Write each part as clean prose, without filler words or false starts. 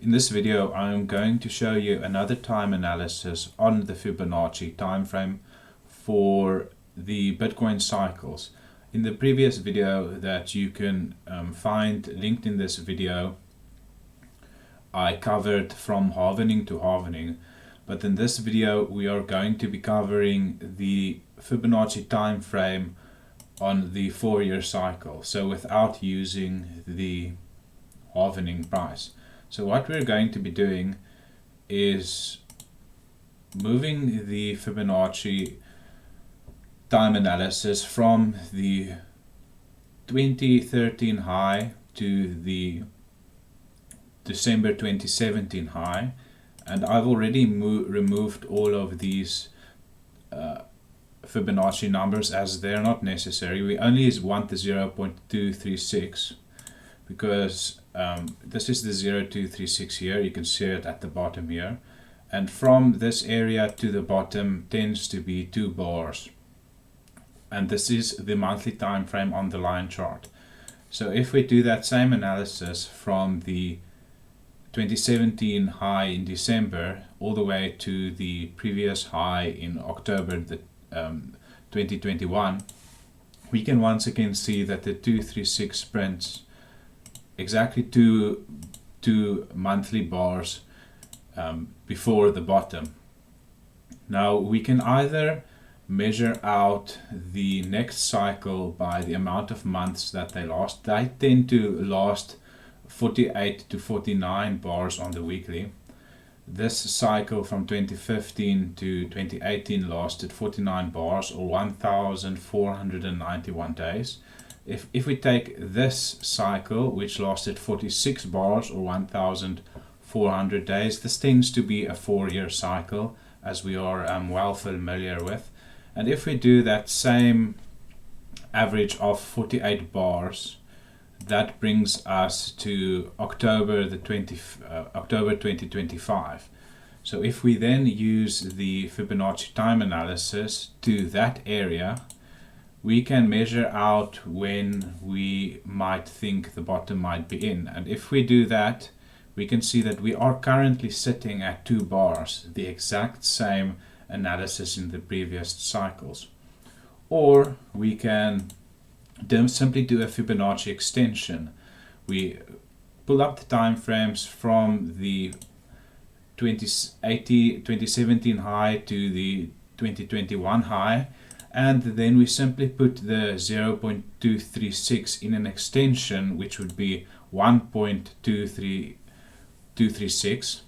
In this video, I'm going to show you another time analysis on the Fibonacci time frame for the Bitcoin cycles. In the previous video that you can find linked in this video, I covered from halvening to halvening, but in this video we are going to be covering the Fibonacci time frame on the 4-year cycle, so without using the halvening price. So what we're going to be doing is moving the Fibonacci time analysis from the 2013 high to the December 2017 high, and I've already removed all of these Fibonacci numbers as they're not necessary. We only want the 0.236 because this is the 0236 here. You can see it at the bottom here, and from this area to the bottom tends to be 2 bars, and this is the monthly time frame on the line chart. So if we do that same analysis from the 2017 high in December all the way to the previous high in October 2021, we can once again see that the 236 prints exactly two monthly bars before the bottom. Now we can either measure out the next cycle by the amount of months that they last. They tend to last 48 to 49 bars on the weekly. This cycle from 2015 to 2018 lasted 49 bars, or 1,491 days. If we take this cycle, which lasted 46 bars or 1,400 days, this tends to be a 4-year cycle, as we are well familiar with. And if we do that same average of 48 bars, that brings us to October 2025. So if we then use the Fibonacci time analysis to that area, we can measure out when we might think the bottom might be in. And if we do that, we can see that we are currently sitting at 2 bars, the exact same analysis in the previous cycles. Or we can simply do a Fibonacci extension. We pull up the time frames from the 2017 high to the 2021 high, and then we simply put the 0.236 in an extension, which would be 1.236,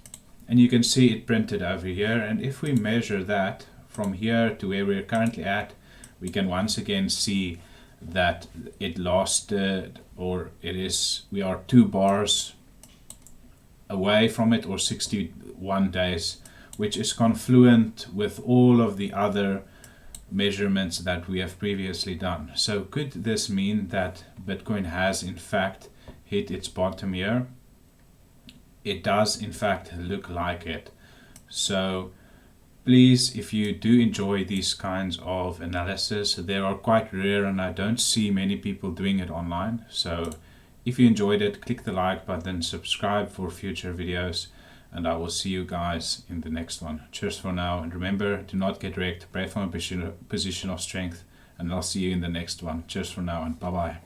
and you can see it printed over here. And if we measure that from here to where we're currently at, we can once again see that it lasted, or we are 2 bars away from it, or 61 days, which is confluent with all of the other measurements that we have previously done. So could this mean that Bitcoin has in fact hit its bottom here? It does in fact look like it. So please, if you do enjoy these kinds of analysis, they are quite rare and I don't see many people doing it online. So if you enjoyed it, click the like button, subscribe for future videos, and I will see you guys in the next one. Cheers for now, and remember, do not get wrecked, pray from a position of strength, and I'll see you in the next one. Cheers for now, and bye bye.